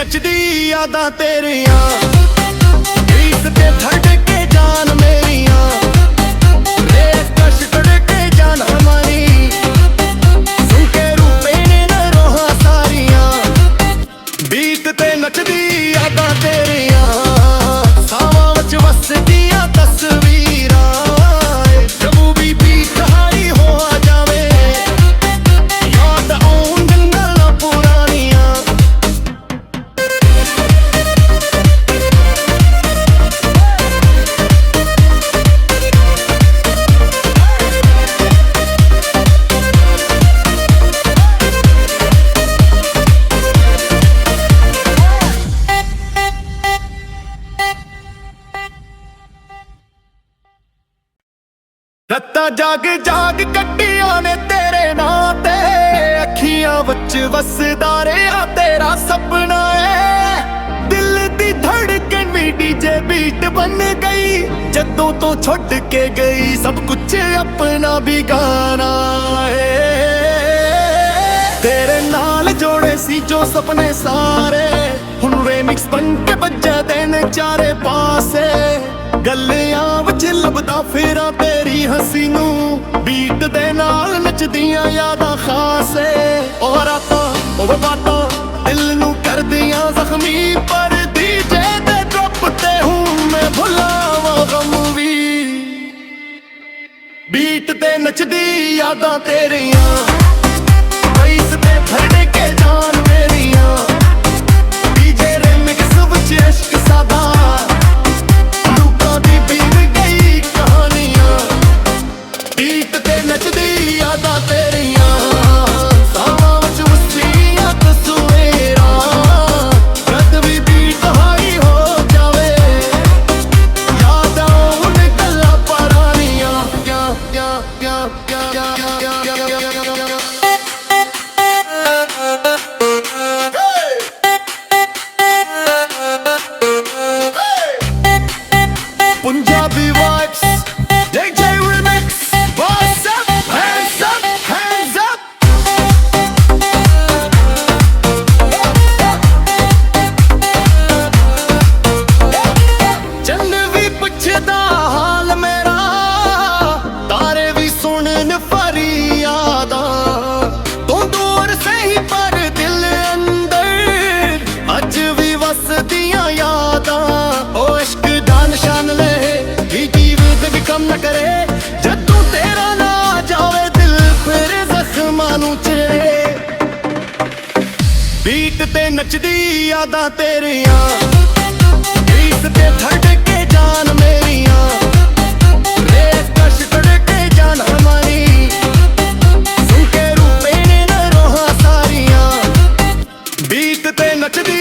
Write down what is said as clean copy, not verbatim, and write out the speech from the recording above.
नचदी यादां तेरियां, गीत ते धड़के जान मेरियां, रे कश तड़के जान हमारी, सुन के रूपे ने न रोहां सारियां, बीत ते नचदी यादां तेरियां, सावां विच वसदियां तस्वीरां, जदों भी बीत हाई हो आ जावे, याद आउण गल्लां पुरानियां। रत्ता जाग जाग कट्टियां ने तेरे नां ते, अखियां विच वसदा रेहा तेरा सपना है, दिल दी धड़कन भी डीजे बीट बन गई, जदों तो छुड़ के गई सब कुछ अपना भी गाना है। तेरे नाल जोड़े सी जो सपने सारे, हुण रेमिक्स बन के बज्जे दिन चारे पासे, गलियां विच लभदा फेरा तेरी हंसी नू, बीट दे नाल नचदियां यादां खासे, ओ रातां ओ बातां दिल नू करदियां जख्मी, पर डीजे दे ड्रॉप ते हूं मैं भुलावां गम वी, बीट ते नचदी यादां तेरियां, वैस ते धड़के जान मेरियां, डीजे रेमिक्स विच इश्क सादा, नचदी यादां तेरियां, सावां विच वसीयां तस्वीरां, जद भी बीत हाई हो जावे, याद आउण गल्लां पुरानियां। Punjabi vibes DJ Remix, what's up? Hands up, hands up. चंद भी पुछदा हाल मेरा, तारे भी सुनन फरियादां, तू दूर से ही पर दिल अंदर अज भी वसदियां यादां, ओ इश्क दा निशान ले ही जीवत भी कम न करे, जदों तेरा ना जावे दिल फिर जख्मां नू चिरे, बीट ते नचदी यादां तेरियां, गीत ते धड़के जान मेरियां, रे कश तड़के जान हमारी, सुन के रूपे ने न रोहां सारियां, बीट ते नचदी